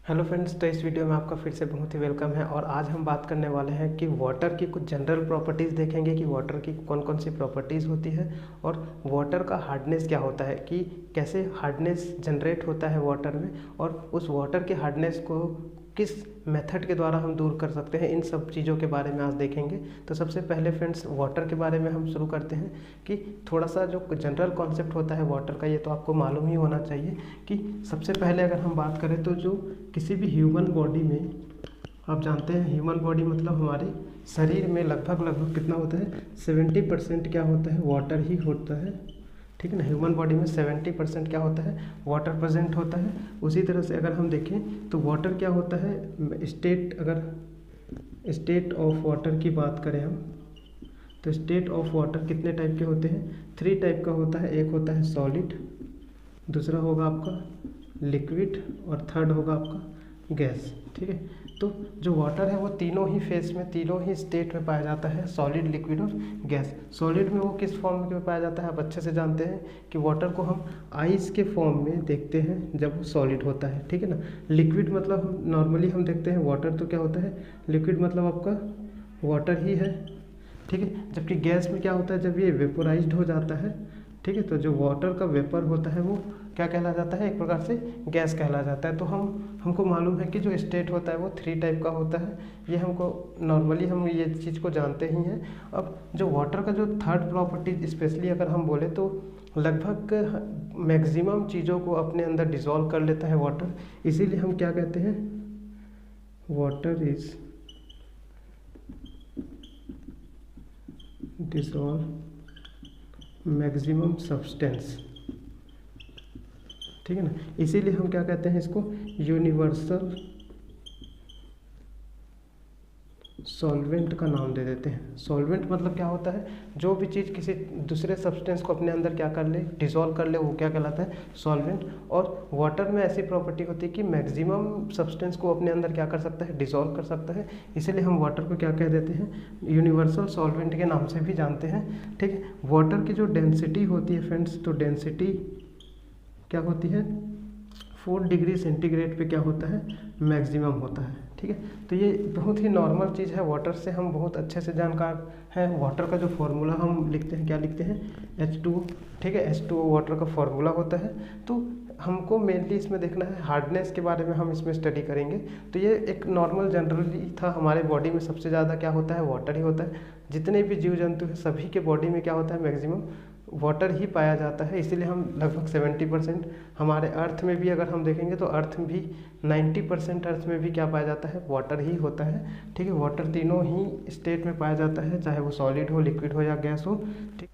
Hello friends, तो इस video में आपका फिर से बहुत ही वेलकम है। और आज हम बात करने वाले हैं कि वाटर की कुछ जनरल प्रॉपर्टीज़ देखेंगे कि वाटर की कौन कौन सी प्रॉपर्टीज़ होती है और वाटर का हार्डनेस क्या होता है, कि कैसे हार्डनेस जनरेट होता है वाटर में, और उस वाटर के हार्डनेस को किस मेथड के द्वारा हम दूर कर सकते हैं। इन सब चीज़ों के बारे में आज देखेंगे। तो सबसे पहले फ्रेंड्स, वाटर के बारे में हम शुरू करते हैं कि थोड़ा सा जो जनरल कॉन्सेप्ट होता है वाटर का, ये तो आपको मालूम ही होना चाहिए कि सबसे पहले अगर हम बात करें तो जो किसी भी ह्यूमन बॉडी में, आप जानते हैं ह्यूमन बॉडी मतलब हमारे शरीर में लगभग कितना होता है, 70% क्या होता है, वाटर ही होता है। ठीक है ना, ह्यूमन बॉडी में 70% क्या होता है, वाटर प्रेजेंट होता है। उसी तरह से अगर हम देखें तो वाटर क्या होता है, अगर स्टेट ऑफ वाटर की बात करें हम, तो स्टेट ऑफ वाटर कितने टाइप के होते हैं, 3 टाइप का होता है। एक होता है सॉलिड, दूसरा होगा आपका लिक्विड, और थर्ड होगा आपका गैस। ठीक है, तो जो वाटर है वो तीनों ही फेज में, तीनों ही स्टेट में पाया जाता है, सॉलिड, लिक्विड और गैस। सॉलिड में वो किस फॉर्म में पाया जाता है, आप अच्छे से जानते हैं कि वाटर को हम आइस के फॉर्म में देखते हैं जब वो सॉलिड होता है। ठीक है ना, लिक्विड मतलब हम नॉर्मली हम देखते हैं वाटर, तो क्या होता है, लिक्विड मतलब आपका वाटर ही है। ठीक है, जबकि गैस में क्या होता है, जब ये वेपोराइज्ड हो जाता है, ठीक है, तो जो वाटर का वेपर होता है वो क्या कहला जाता है, एक प्रकार से गैस कहला जाता है। तो हमको मालूम है कि जो स्टेट होता है वो 3 टाइप का होता है। ये हमको नॉर्मली हम ये चीज़ को जानते ही हैं। अब जो वाटर का जो थर्ड प्रॉपर्टी स्पेशली अगर हम बोले तो लगभग मैक्सिमम चीज़ों को अपने अंदर डिसॉल्व कर लेता है वाटर। इसीलिए हम क्या कहते हैं, water is dissolve maximum substance. ठीक है ना, इसीलिए हम क्या कहते हैं इसको, यूनिवर्सल सॉल्वेंट का नाम दे देते हैं। सॉल्वेंट मतलब क्या होता है, जो भी चीज़ किसी दूसरे सब्सटेंस को अपने अंदर क्या कर ले, डिसॉल्व कर ले, वो क्या कहलाता है, सॉल्वेंट। और वाटर में ऐसी प्रॉपर्टी होती है कि मैक्सिमम सब्सटेंस को अपने अंदर क्या कर सकता है, डिसॉल्व कर सकता है। इसीलिए हम वाटर को क्या कह देते हैं, यूनिवर्सल सॉल्वेंट के नाम से भी जानते हैं। ठीक है, वाटर की जो डेंसिटी होती है फ्रेंड्स, तो डेंसिटी क्या होती है, 4 डिग्री सेंटीग्रेड पे क्या होता है, मैक्सिमम होता है। ठीक है, तो ये बहुत ही नॉर्मल चीज़ है। वाटर से हम बहुत अच्छे से जानकार हैं। वाटर का जो फॉर्मूला हम लिखते हैं, क्या लिखते हैं, H2O। ठीक है, H2O वाटर का फॉर्मूला होता है। तो हमको मेनली इसमें देखना है हार्डनेस के बारे में, हम इसमें स्टडी करेंगे। तो ये एक नॉर्मल जनरली था, हमारे बॉडी में सबसे ज़्यादा क्या होता है, वाटर ही होता है। जितने भी जीव जंतु हैं सभी के बॉडी में क्या होता है, मैक्सिमम वाटर ही पाया जाता है। इसीलिए हम लगभग 70%, हमारे अर्थ में भी अगर हम देखेंगे तो अर्थ में भी 90% अर्थ में भी क्या पाया जाता है, वाटर ही होता है। ठीक है, वाटर तीनों ही स्टेट में पाया जाता है, चाहे वो सॉलिड हो, लिक्विड हो या गैस हो। ठीक,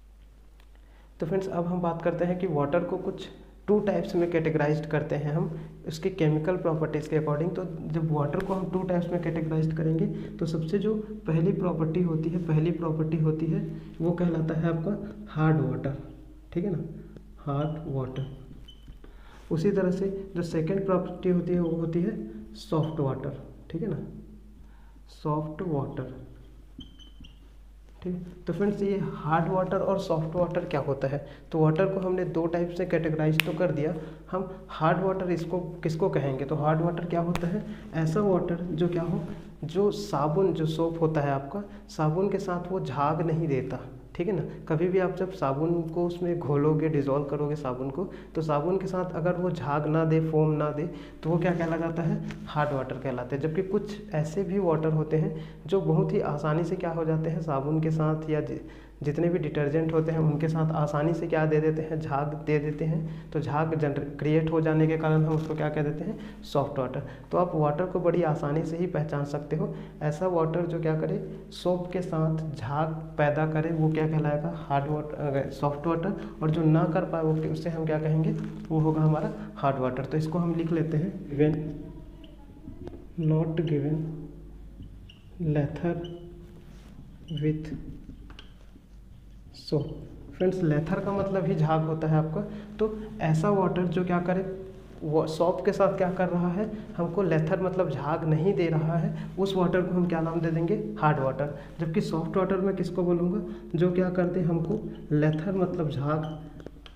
तो फ्रेंड्स अब हम बात करते हैं कि वाटर को कुछ 2 टाइप्स में कैटेगराइज्ड करते हैं हम, उसके केमिकल प्रॉपर्टीज़ के अकॉर्डिंग। तो जब वाटर को हम 2 टाइप्स में कैटेगराइज्ड करेंगे तो सबसे जो पहली प्रॉपर्टी होती है वो कहलाता है आपका हार्ड वाटर। ठीक है ना, हार्ड वाटर। उसी तरह से जो सेकेंड प्रॉपर्टी होती है वो होती है सॉफ्ट वाटर। ठीक है ना, सॉफ्ट वाटर। ठीक है, तो फ्रेंड्स ये हार्ड वाटर और सॉफ्ट वाटर क्या होता है, तो वाटर को हमने 2 टाइप से कैटेगराइज तो कर दिया। हम हार्ड वाटर इसको किसको कहेंगे, तो हार्ड वाटर क्या होता है, ऐसा वाटर जो क्या हो, जो साबुन, जो सोप होता है आपका, साबुन के साथ वो झाग नहीं देता। ठीक है ना, कभी भी आप जब साबुन को उसमें घोलोगे, डिज़ोल्व करोगे साबुन को, तो साबुन के साथ अगर वो झाग ना दे, फोम ना दे, तो वो क्या कहला जाता है, हार्ड वाटर कहलाते हैं। जबकि कुछ ऐसे भी वाटर होते हैं जो बहुत ही आसानी से क्या हो जाते हैं, साबुन के साथ या जितने भी डिटर्जेंट होते हैं उनके साथ आसानी से क्या दे देते हैं, झाग दे देते हैं। तो झाग क्रिएट हो जाने के कारण हम उसको क्या कह देते हैं, सॉफ्ट वाटर। तो आप वाटर को बड़ी आसानी से ही पहचान सकते हो। ऐसा वाटर जो क्या करे, सोप के साथ झाग पैदा करे, वो क्या कहलाएगा, हार्ड वाटर, सॉफ्ट वाटर। और जो ना कर पाए वो उससे हम क्या कहेंगे, वो होगा हमारा हार्ड वाटर। तो इसको हम लिख लेते हैं, given, not given लेथर with soap. Friends लेथर का मतलब ही झाग होता है आपका। तो ऐसा वाटर जो क्या करे, वो सॉप के साथ क्या कर रहा है, हमको लेथर मतलब झाग नहीं दे रहा है, उस वाटर को हम क्या नाम दे देंगे, हार्ड वाटर। जबकि सॉफ्ट वाटर में किसको बोलूँगा, जो क्या करते हैं, हमको लेथर मतलब झाग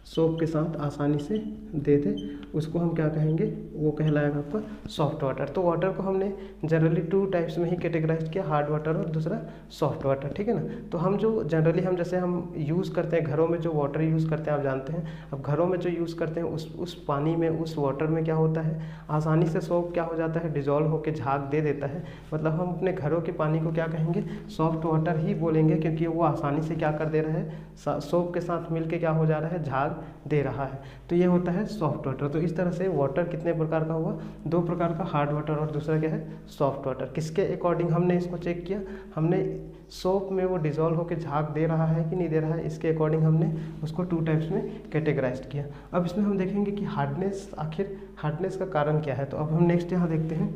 सोप के साथ आसानी से दे दे, उसको हम क्या कहेंगे, वो कहलाएगा आपका सॉफ्ट वाटर। तो वाटर को हमने जनरली 2 टाइप्स में ही कैटेगराइज किया, हार्ड वाटर और दूसरा सॉफ्ट वाटर, ठीक है ना। तो हम जो जनरली हम जैसे हम यूज़ करते हैं घरों में, जो वाटर यूज़ करते हैं आप जानते हैं, अब घरों में जो यूज़ करते हैं उस पानी में, उस वाटर में क्या होता है, आसानी से सोप क्या हो जाता है, डिजॉल्व होकर झाग दे देता है। मतलब हम अपने घरों के पानी को क्या कहेंगे, सॉफ्ट वाटर ही बोलेंगे, क्योंकि वो आसानी से क्या कर दे रहा है, सोप के साथ मिल के क्या हो जा रहा है, झाग दे रहा है। तो ये होता है सॉफ्ट वाटर। तो इस तरह से वाटर कितने प्रकार का हुआ, 2 प्रकार का, हार्ड वाटर और दूसरा क्या है, सॉफ्ट वाटर। किसके अकॉर्डिंग हमने इसको चेक किया, हमने सोप में वो डिजॉल्व होकर झाग दे रहा है कि नहीं दे रहा है, इसके अकॉर्डिंग हमने उसको 2 टाइप्स में कैटेगराइज किया। अब इसमें हम देखेंगे कि हार्डनेस, आखिर हार्डनेस का कारण क्या है। तो अब हम नेक्स्ट यहाँ देखते हैं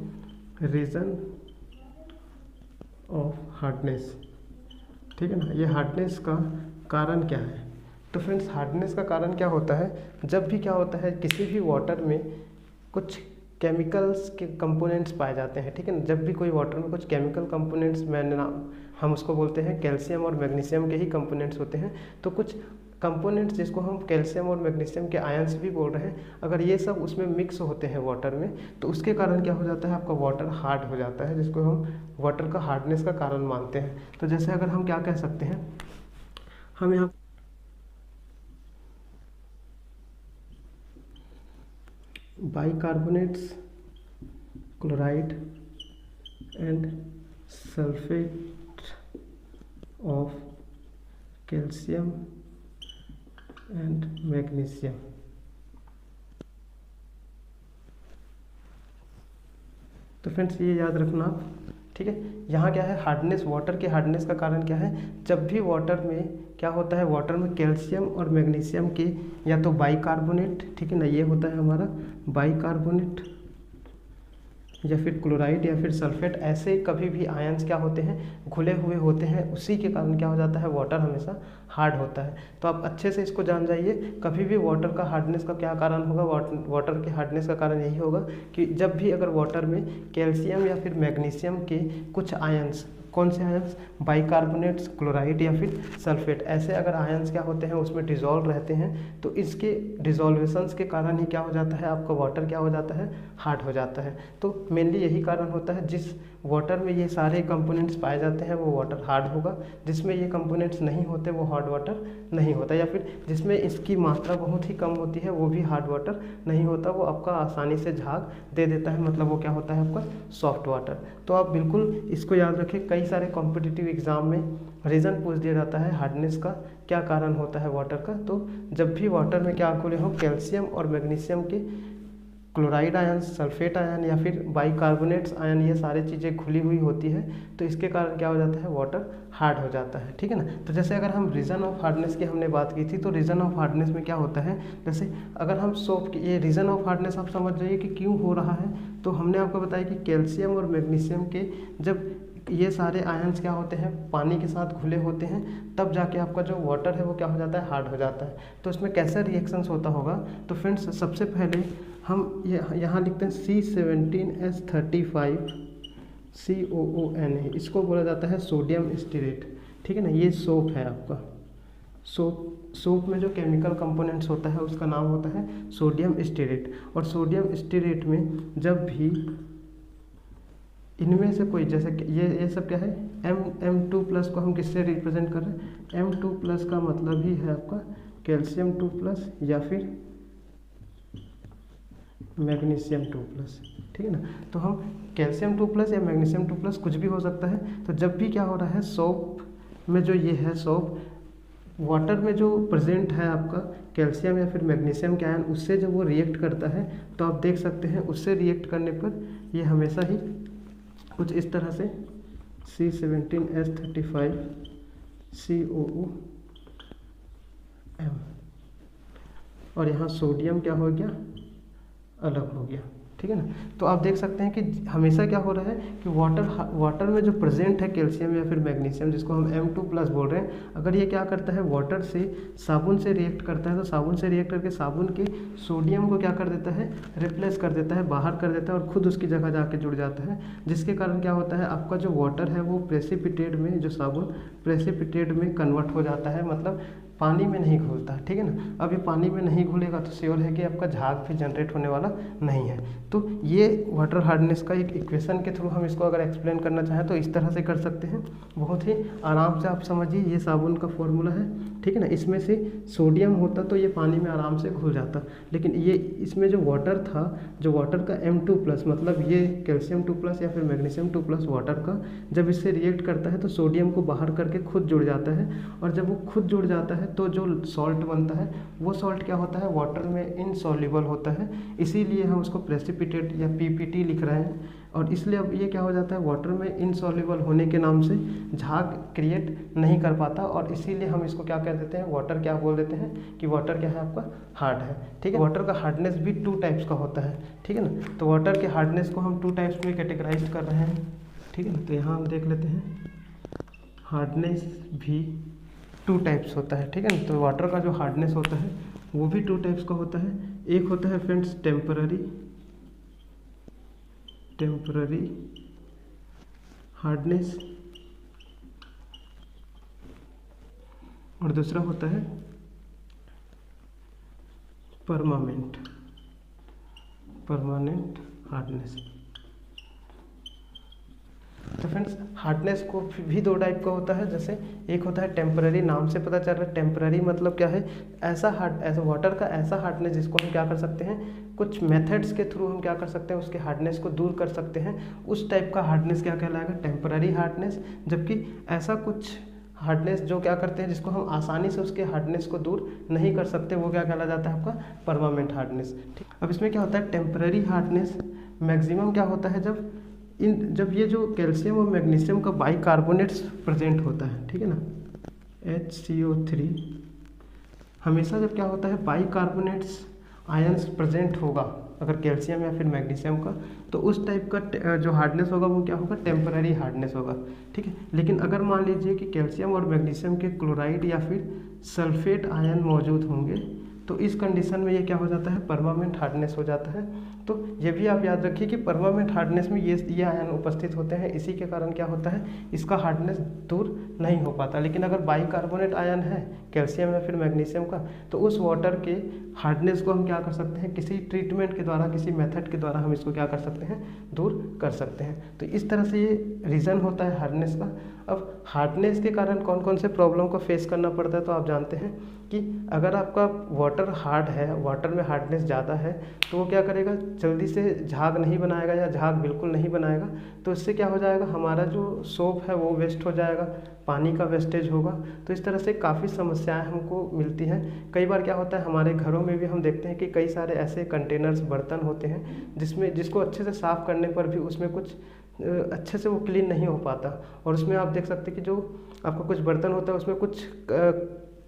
रीज़न ऑफ हार्डनेस, ठीक है ना। ये हार्डनेस का कारण क्या है। तो फ्रेंड्स हार्डनेस का कारण क्या होता है, जब भी क्या होता है किसी भी वाटर में कुछ केमिकल्स के कंपोनेंट्स पाए जाते हैं, ठीक है ना। जब भी कोई वाटर में कुछ केमिकल कंपोनेंट्स, हम उसको बोलते हैं कैल्शियम और मैग्नीशियम के ही कंपोनेंट्स होते हैं। तो कुछ कंपोनेंट्स जिसको हम कैल्शियम और मैग्नीशियम के आयंस भी बोल रहे हैं, अगर ये सब उसमें मिक्स होते हैं वाटर में, तो उसके कारण क्या हो जाता है, आपका वाटर हार्ड हो जाता है, जिसको हम वाटर का हार्डनेस का कारण मानते हैं। तो जैसे अगर हम क्या कह सकते हैं, हम यहाँ bicarbonates, chloride and sulphate of calcium and magnesium. तो फ्रेंड्स ये याद रखना आप, ठीक है। यहाँ क्या है, हार्डनेस, वाटर के हार्डनेस का कारण क्या है, जब भी वाटर में क्या होता है, वाटर में कैल्शियम और मैग्नीशियम के या तो बाइकार्बोनेट, ठीक है ना, ये होता है हमारा बाइकार्बोनेट, या फिर क्लोराइड या फिर सल्फेट, ऐसे कभी भी आयंस क्या होते हैं, घुले हुए होते हैं, उसी के कारण क्या हो जाता है, वाटर हमेशा हार्ड होता है। तो आप अच्छे से इसको जान जाइए, कभी भी वाटर का हार्डनेस का क्या कारण होगा, वाटर के हार्डनेस का कारण यही होगा कि जब भी अगर वाटर में कैल्शियम या फिर मैग्नीशियम के कुछ आयंस, कौन से आयंस, बाइकार्बोनेट्स, क्लोराइड या फिर सल्फेट, ऐसे अगर आयंस क्या होते हैं उसमें डिजॉल्व रहते हैं, तो इसके डिजॉल्वेशंस के कारण ही क्या हो जाता है, आपका वाटर क्या हो जाता है, हार्ड हो जाता है। तो मेनली यही कारण होता है, जिस वाटर में ये सारे कंपोनेंट्स पाए जाते हैं वो वाटर हार्ड होगा, जिसमें ये कंपोनेंट्स नहीं होते वो हार्ड वाटर नहीं होता, या फिर जिसमें इसकी मात्रा बहुत ही कम होती है वो भी हार्ड वाटर नहीं होता, वो आपका आसानी से झाग दे देता है, मतलब वो क्या होता है, आपका सॉफ्ट वाटर। तो आप बिल्कुल इसको याद रखें, कई सारे कॉम्पिटिटिव एग्जाम में रीज़न पूछ दिया जाता है हार्डनेस का क्या कारण होता है वाटर का। तो जब भी वाटर में क्या घुले हो, कैल्शियम और मैग्नीशियम के क्लोराइड आयन, सल्फेट आयन या फिर बाइकार्बोनेट्स आयन, ये सारी चीज़ें खुली हुई होती है, तो इसके कारण क्या हो जाता है, वाटर हार्ड हो जाता है, ठीक है ना। तो जैसे अगर हम रीज़न ऑफ हार्डनेस की हमने बात की थी, तो रीज़न ऑफ हार्डनेस में क्या होता है, जैसे अगर हम सोप की, ये रीज़न ऑफ हार्डनेस आप समझ जाइए कि क्यों हो रहा है। तो हमने आपको बताया कि कैल्शियम और मैग्नीशियम के जब ये सारे आयंस क्या होते हैं, पानी के साथ घुले होते हैं, तब जाके आपका जो वाटर है वो क्या हो जाता है, हार्ड हो जाता है। तो इसमें कैसा रिएक्शंस होता होगा, तो फ्रेंड्स सबसे पहले हम यहाँ लिखते हैं C17H35 COONA, इसको बोला जाता है सोडियम स्टीरेट, ठीक है ना। ये सोप है आपका, सोप में जो केमिकल कंपोनेंट्स होता है उसका नाम होता है सोडियम स्टीरेट। और सोडियम स्टीरेट में जब भी इनमें से कोई, जैसे ये सब क्या है, M2+ को हम किससे रिप्रेजेंट कर रहे हैं, M2+ का मतलब ही है आपका कैल्शियम 2+ या फिर मैग्नीशियम 2+, ठीक है ना। तो हम कैल्शियम 2+ या मैग्नीशियम 2+ कुछ भी हो सकता है। तो जब भी क्या हो रहा है, सोप में जो ये है, सोप वाटर में जो प्रेजेंट है आपका कैल्शियम या फिर मैग्नीशियम के आयन, उससे जब वो रिएक्ट करता है तो आप देख सकते हैं उससे रिएक्ट करने पर ये हमेशा ही कुछ इस तरह से C17H35 COOM, और यहाँ सोडियम क्या हो गया, अलग हो गया, ठीक है ना। तो आप देख सकते हैं कि हमेशा क्या हो रहा है कि वाटर में जो प्रेजेंट है कैल्शियम या फिर मैग्नीशियम, जिसको हम M2+ बोल रहे हैं, अगर ये क्या करता है, वाटर से साबुन से रिएक्ट करता है, तो साबुन से रिएक्ट करके साबुन के सोडियम को क्या कर देता है, रिप्लेस कर देता है, बाहर कर देता है, और खुद उसकी जगह जाके जुड़ जाता है, जिसके कारण क्या होता है, आपका जो वाटर है वो प्रेसिपिटेट में, जो साबुन प्रेसिपिटेट में कन्वर्ट हो जाता है, मतलब पानी में नहीं घुलता, ठीक है ना। अब ये पानी में नहीं घुलेगा तो श्योर है कि आपका झाग फिर जनरेट होने वाला नहीं है। तो ये वाटर हार्डनेस का एक इक्वेशन के थ्रू हम इसको अगर एक्सप्लेन करना चाहें तो इस तरह से कर सकते हैं, बहुत ही आराम से। आप समझिए ये साबुन का फॉर्मूला है, ठीक है ना। इसमें से सोडियम होता तो ये पानी में आराम से घुल जाता, लेकिन ये इसमें जो वाटर था, जो वाटर का M2+ मतलब ये कैल्शियम 2+ या फिर मैग्नीशियम 2+ वाटर का जब इससे रिएक्ट करता है तो सोडियम को बाहर करके खुद जुड़ जाता है, और जब वो खुद जुड़ जाता है तो जो सॉल्ट बनता है वो सॉल्ट क्या होता है, वाटर में इनसॉल्युबल होता है। इसीलिए हम उसको प्रेसिपिटेट या PPT लिख रहे हैं, और इसलिए अब ये क्या हो जाता है, वाटर में इनसॉल्युबल होने के नाम से झाग क्रिएट नहीं कर पाता, और इसीलिए हम इसको क्या कह देते हैं, वाटर क्या बोल देते हैं कि वाटर क्या है आपका हार्ड है, ठीक है। वाटर का हार्डनेस भी 2 टाइप्स का होता है, ठीक है ना। तो वाटर के हार्डनेस को हम 2 टाइप्स में कैटेगराइज कर रहे हैं, ठीक है ना। तो यहाँ हम देख लेते हैं हार्डनेस भी 2 टाइप्स होता है, ठीक है ना। तो वाटर का जो हार्डनेस होता है वो भी 2 टाइप्स का होता है। एक होता है फ्रेंड्स टेम्पररी हार्डनेस, और दूसरा होता है परमानेंट हार्डनेस। तो फ्रेंड्स हार्डनेस को भी 2 टाइप का होता है, जैसे एक होता है टेम्पररी, नाम से पता चल रहा है टेम्पररी मतलब क्या है, ऐसा वाटर का ऐसा हार्डनेस जिसको हम क्या कर सकते हैं, कुछ मेथड्स के थ्रू हम क्या कर सकते हैं, उसके हार्डनेस को दूर कर सकते हैं। उस टाइप का हार्डनेस क्या कहलाएगा, टेम्पररी हार्डनेस। जबकि ऐसा कुछ हार्डनेस जो क्या करते हैं, जिसको हम आसानी से उसके हार्डनेस को दूर नहीं कर सकते, वो क्या कहला जाता है आपका परमानेंट हार्डनेस, ठीक। अब इसमें क्या होता है, टेम्पररी हार्डनेस मैक्सिमम क्या होता है, जब ये जो कैल्शियम और मैग्नीशियम का बाइकार्बोनेट्स प्रेजेंट होता है, ठीक है ना, HCO3 हमेशा जब क्या होता है, बाइकार्बोनेट्स आयंस प्रेजेंट होगा अगर कैल्शियम या फिर मैग्नीशियम का, तो उस टाइप का जो हार्डनेस होगा वो क्या होगा, टेम्पररी हार्डनेस होगा, ठीक है। लेकिन अगर मान लीजिए कि कैल्शियम और मैग्नीशियम के क्लोराइड या फिर सल्फेट आयन मौजूद होंगे, तो इस कंडीशन में ये क्या हो जाता है, परमानेंट हार्डनेस हो जाता है। तो ये भी आप याद रखिए कि परमानेंट हार्डनेस में ये आयन उपस्थित होते हैं, इसी के कारण क्या होता है, इसका हार्डनेस दूर नहीं हो पाता। लेकिन अगर बाइकार्बोनेट आयन है कैल्शियम या फिर मैग्नीशियम का, तो उस वाटर के हार्डनेस को हम क्या कर सकते हैं, किसी ट्रीटमेंट के द्वारा, किसी मेथड के द्वारा हम इसको क्या कर सकते हैं, दूर कर सकते हैं। तो इस तरह से ये रीज़न होता है हार्डनेस का। अब हार्डनेस के कारण कौन कौन से प्रॉब्लम को फेस करना पड़ता है, तो आप जानते हैं कि अगर आपका वाटर हार्ड है, वाटर में हार्डनेस ज़्यादा है, तो वो क्या करेगा, जल्दी से झाग नहीं बनाएगा या झाग बिल्कुल नहीं बनाएगा। तो इससे क्या हो जाएगा, हमारा जो सोप है वो वेस्ट हो जाएगा, पानी का वेस्टेज होगा। तो इस तरह से काफ़ी समस्याएं हमको मिलती हैं। कई बार क्या होता है, हमारे घरों में भी हम देखते हैं कि कई सारे ऐसे कंटेनर्स, बर्तन होते हैं जिसको अच्छे से साफ़ करने पर भी उसमें कुछ अच्छे से वो क्लीन नहीं हो पाता, और उसमें आप देख सकते हैं कि जो आपका कुछ बर्तन होता है उसमें कुछ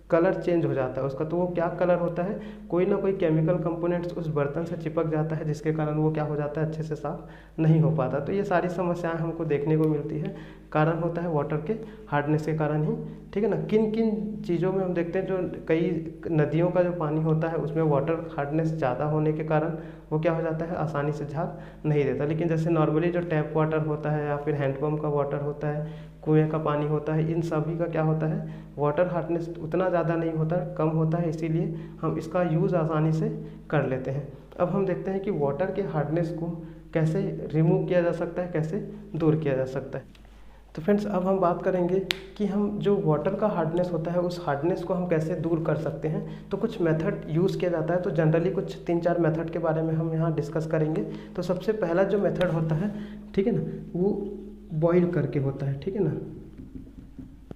कलर चेंज हो जाता है उसका। तो वो क्या कलर होता है, कोई ना कोई केमिकल कंपोनेंट्स उस बर्तन से चिपक जाता है, जिसके कारण वो क्या हो जाता है, अच्छे से साफ नहीं हो पाता। तो ये सारी समस्याएं हमको देखने को मिलती है, कारण होता है वाटर के हार्डनेस के कारण ही, ठीक है ना। किन किन चीज़ों में हम देखते हैं, जो कई नदियों का जो पानी होता है उसमें वाटर हार्डनेस ज़्यादा होने के कारण वो क्या हो जाता है, आसानी से झाग नहीं देता। लेकिन जैसे नॉर्मली जो टैप वाटर होता है या फिर हैंडपम्प का वाटर होता है, कुएं का पानी होता है, इन सभी का क्या होता है, वाटर हार्डनेस उतना ज़्यादा नहीं होता, कम होता है, इसीलिए हम इसका यूज़ आसानी से कर लेते हैं। अब हम देखते हैं कि वाटर के हार्डनेस को कैसे रिमूव किया जा सकता है, कैसे दूर किया जा सकता है। तो फ्रेंड्स अब हम बात करेंगे कि हम जो वाटर का हार्डनेस होता है उस हार्डनेस को हम कैसे दूर कर सकते हैं। तो कुछ मेथड यूज़ किया जाता है, तो जनरली कुछ 3-4 मेथड के बारे में हम यहाँ डिस्कस करेंगे। तो सबसे पहला जो मेथड होता है, ठीक है ना, वो बॉईल करके होता है, ठीक है ना।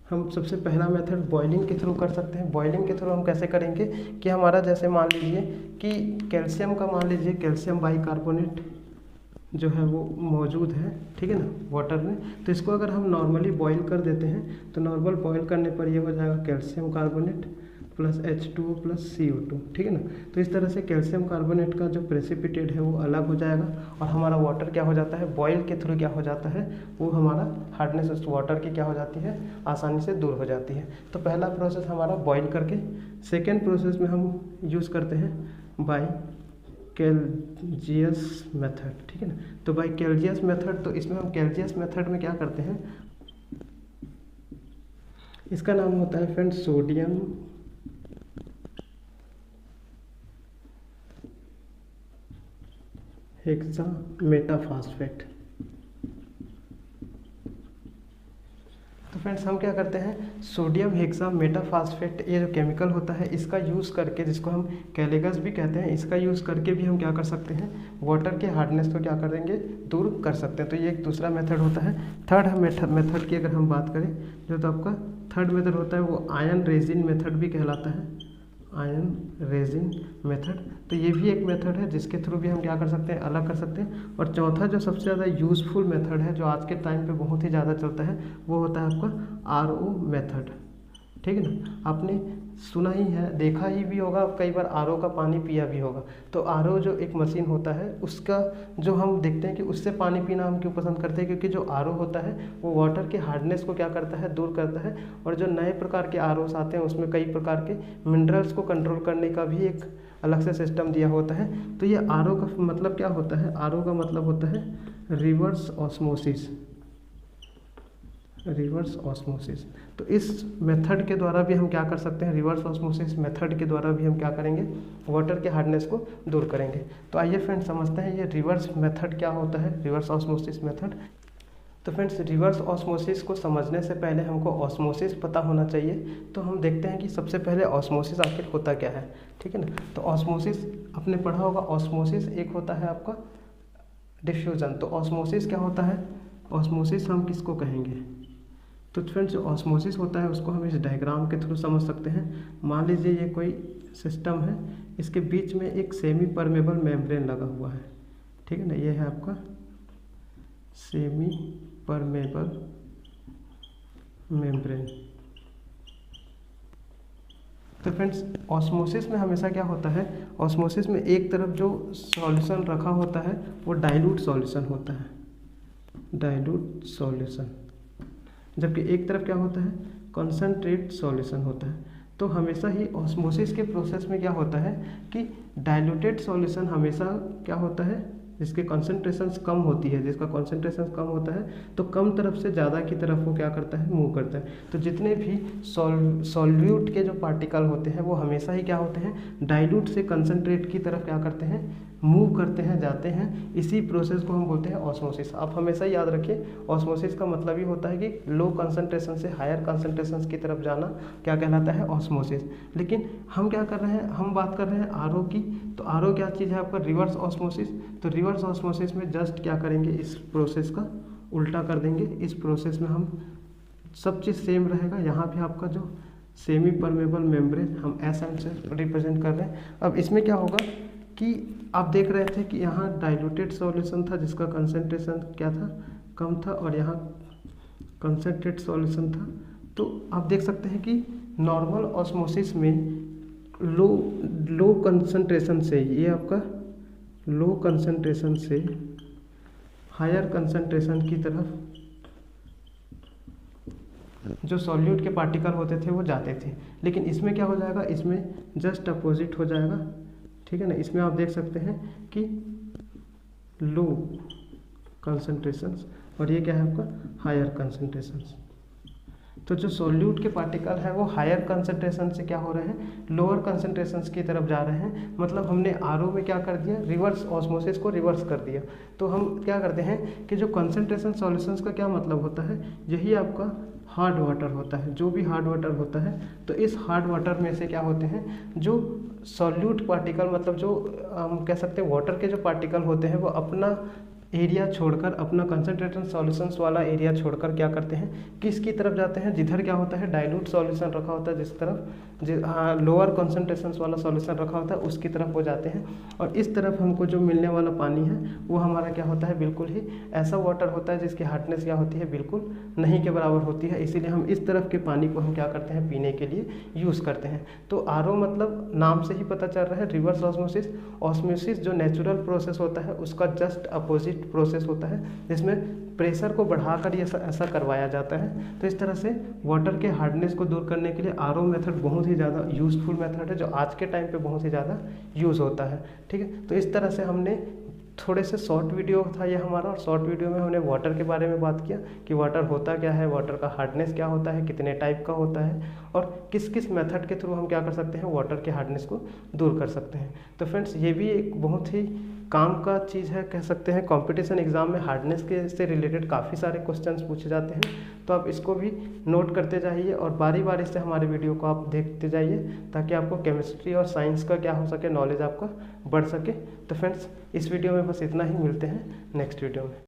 हम सबसे पहला मेथड बॉइलिंग के थ्रू कर सकते हैं। बॉइलिंग के थ्रू हम कैसे करेंगे कि हमारा जैसे मान लीजिए कि कैल्शियम का, मान लीजिए कैल्शियम बाइकार्बोनेट जो है वो मौजूद है, ठीक है ना, वाटर में। तो इसको अगर हम नॉर्मली बॉईल कर देते हैं तो नॉर्मल बॉईल करने पर ये हो जाएगा calcium carbonate plus H2O plus CO2, ठीक है ना। तो इस तरह से कैल्शियम कार्बोनेट का जो प्रेसिपिटेट है वो अलग हो जाएगा, और हमारा वाटर क्या हो जाता है, बॉईल के थ्रू क्या हो जाता है, वो हमारा हार्डनेस उस वाटर की क्या हो जाती है, आसानी से दूर हो जाती है। तो पहला प्रोसेस हमारा बॉईल करके। सेकेंड प्रोसेस में हम यूज़ करते हैं बाई कैल्जियस मेथड, ठीक है ना। तो बाई कैल्जियस मेथड, तो इसमें हम कैल्जियस मेथड में क्या करते हैं, इसका नाम होता है फ्रेंड्स सोडियम हेक्सामेटाफॉस्फेट। तो फ्रेंड्स हम क्या करते हैं, सोडियम हेक्सामेटाफॉस्फेट ये जो केमिकल होता है इसका यूज़ करके, जिसको हम कैलेगस भी कहते हैं, इसका यूज़ करके भी हम क्या कर सकते हैं, वाटर के हार्डनेस को क्या कर देंगे, दूर कर सकते हैं। तो ये एक दूसरा मेथड होता है। थर्ड मेथड की अगर हम बात करें, जो तो आपका थर्ड मेथड होता है वो आयन रेजिन मेथड भी कहलाता है, आयन रेजिन मेथड। तो ये भी एक मेथड है जिसके थ्रू भी हम क्या कर सकते हैं, अलग कर सकते हैं। और चौथा जो सबसे ज़्यादा यूज़फुल मेथड है, जो आज के टाइम पे बहुत ही ज़्यादा चलता है, वो होता है आपका RO मेथड। ठीक है ना, आपने सुना ही है, देखा ही भी होगा, कई बार RO का पानी पिया भी होगा। तो RO जो एक मशीन होता है, उसका जो हम देखते हैं कि उससे पानी पीना हम क्यों पसंद करते हैं, क्योंकि जो RO होता है वो वाटर के हार्डनेस को क्या करता है, दूर करता है। और जो नए प्रकार के ROs आते हैं उसमें कई प्रकार के मिनरल्स को कंट्रोल करने का भी एक अलग से सिस्टम दिया होता है। तो ये RO का मतलब क्या होता है, RO का मतलब होता है रिवर्स ऑस्मोसिस, रिवर्स ऑस्मोसिस। तो इस मेथड के द्वारा भी हम क्या कर सकते हैं, रिवर्स ऑस्मोसिस मेथड के द्वारा भी हम क्या करेंगे, वाटर के हार्डनेस को दूर करेंगे। तो आइए फ्रेंड्स समझते हैं ये रिवर्स मेथड क्या होता है, रिवर्स ऑस्मोसिस मेथड। तो फ्रेंड्स रिवर्स ऑस्मोसिस को समझने से पहले हमको ऑस्मोसिस पता होना चाहिए। तो हम देखते हैं कि सबसे पहले ऑस्मोसिस आखिर होता क्या है। ठीक है ना, तो ऑस्मोसिस आपने पढ़ा होगा, ऑस्मोसिस एक होता है आपका डिफ्यूजन। तो ऑस्मोसिस क्या होता है, ऑस्मोसिस हम किसको कहेंगे, तो फ्रेंड्स जो ऑस्मोसिस होता है उसको हम इस डायग्राम के थ्रू समझ सकते हैं। मान लीजिए ये कोई सिस्टम है, इसके बीच में एक सेमी परमेबल मेम्ब्रेन लगा हुआ है। ठीक है ना, ये है आपका सेमी परमेबल मेम्ब्रेन। तो फ्रेंड्स ऑस्मोसिस में हमेशा क्या होता है, ऑस्मोसिस में एक तरफ जो सॉल्यूशन रखा होता है वो डाइल्यूट सॉल्यूशन होता है, डाइल्यूट सॉल्यूशन, जबकि एक तरफ क्या होता है, कंसंट्रेट सॉल्यूशन होता है। तो हमेशा ही ऑस्मोसिस के प्रोसेस में क्या होता है कि डाइल्यूटेड सॉल्यूशन हमेशा क्या होता है, जिसके कॉन्सेंट्रेशंस कम होती है, जिसका कॉन्सेंट्रेशन कम होता है तो कम तरफ से ज़्यादा की तरफ वो क्या करता है, मूव करता है। तो जितने भी सॉल्यूट के जो पार्टिकल होते हैं वो हमेशा ही क्या होते हैं, डाइल्यूट से कंसंट्रेट की तरफ क्या करते हैं, मूव करते हैं, जाते हैं। इसी प्रोसेस को हम बोलते हैं ऑस्मोसिस। आप हमेशा याद रखिए, ऑस्मोसिस का मतलब ही होता है कि लो कंसंट्रेशन से हायर कंसंट्रेशन की तरफ जाना क्या कहलाता है, ऑस्मोसिस। लेकिन हम क्या कर रहे हैं, हम बात कर रहे हैं RO की। तो RO क्या चीज़ है आपका, रिवर्स ऑस्मोसिस। तो रिवर्स ऑस्मोसिस में जस्ट क्या करेंगे, इस प्रोसेस का उल्टा कर देंगे। इस प्रोसेस में हम सब चीज़ सेम रहेगा। यहाँ भी आपका जो सेमी परमेबल मेम्ब्रेन हम SM से रिप्रेजेंट कर रहे हैं। अब इसमें क्या होगा कि आप देख रहे थे कि यहाँ डाइल्यूटेड सॉल्यूशन था जिसका कंसंट्रेशन क्या था, कम था, और यहाँ कंसंट्रेट सॉल्यूशन था। तो आप देख सकते हैं कि नॉर्मल ऑस्मोसिस में लो कंसंट्रेशन से, ये आपका लो कंसंट्रेशन से हायर कंसंट्रेशन की तरफ जो सॉल्यूट के पार्टिकल होते थे वो जाते थे। लेकिन इसमें क्या हो जाएगा, इसमें जस्ट अपोजिट हो जाएगा। ठीक है ना, इसमें आप देख सकते हैं कि लो कंसंट्रेशंस, और ये क्या है आपका, हायर कंसंट्रेशंस। तो जो सॉल्यूट के पार्टिकल है वो हायर कंसंट्रेशन से क्या हो रहे हैं, लोअर कंसंट्रेशंस की तरफ जा रहे हैं। मतलब हमने RO में क्या कर दिया, रिवर्स ऑस्मोसिस को रिवर्स कर दिया। तो हम क्या करते हैं कि जो कंसंट्रेशन सॉल्यूशंस का क्या मतलब होता है, यही आपका हार्ड वाटर होता है। जो भी हार्ड वाटर होता है, तो इस हार्ड वाटर में से क्या होते हैं, जो सॉल्यूट पार्टिकल, मतलब जो हम कह सकते हैं वाटर के जो पार्टिकल होते हैं, वो अपना एरिया छोड़कर, अपना कंसंट्रेटेड सॉल्यूशंस वाला एरिया छोड़कर क्या करते हैं, किसकी तरफ जाते हैं, जिधर क्या होता है डाइल्यूट सॉल्यूशन रखा होता है, जिस तरफ लोअर कंसंट्रेशंस वाला सॉल्यूशन रखा होता है उसकी तरफ वो जाते हैं। और इस तरफ हमको जो मिलने वाला पानी है वो हमारा क्या होता है, बिल्कुल ही ऐसा वाटर होता है जिसकी हार्डनेस क्या होती है, बिल्कुल नहीं के बराबर होती है। इसीलिए हम इस तरफ के पानी को हम क्या करते हैं, पीने के लिए यूज़ करते हैं। तो RO मतलब नाम से ही पता चल रहा है, रिवर्स ऑस्मोसिस। ऑस्मोसिस जो नेचुरल प्रोसेस होता है उसका जस्ट अपोजिट प्रोसेस होता है, जिसमें प्रेशर को बढ़ाकर ये ऐसा करवाया जाता है। तो इस तरह से वाटर के हार्डनेस को दूर करने के लिए RO मेथड बहुत ही ज़्यादा यूज़फुल मेथड है, जो आज के टाइम पे बहुत ही ज़्यादा यूज़ होता है। ठीक है, तो इस तरह से हमने थोड़े से शॉर्ट वीडियो था ये हमारा, और शॉर्ट वीडियो में हमने वाटर के बारे में बात किया कि वाटर होता क्या है, वाटर का हार्डनेस क्या होता है, कितने टाइप का होता है, और किस किस मेथड के थ्रू हम क्या कर सकते हैं, वाटर के हार्डनेस को दूर कर सकते हैं। तो फ्रेंड्स ये भी एक बहुत ही काम का चीज़ है, कह सकते हैं। कंपटीशन एग्जाम में हार्डनेस के से रिलेटेड काफ़ी सारे क्वेश्चंस पूछे जाते हैं, तो आप इसको भी नोट करते जाइए और बारी बारी से हमारे वीडियो को आप देखते जाइए, ताकि आपको केमिस्ट्री और साइंस का क्या हो सके, नॉलेज आपका बढ़ सके। तो फ्रेंड्स, इस वीडियो में बस इतना ही, मिलते हैं नेक्स्ट वीडियो में।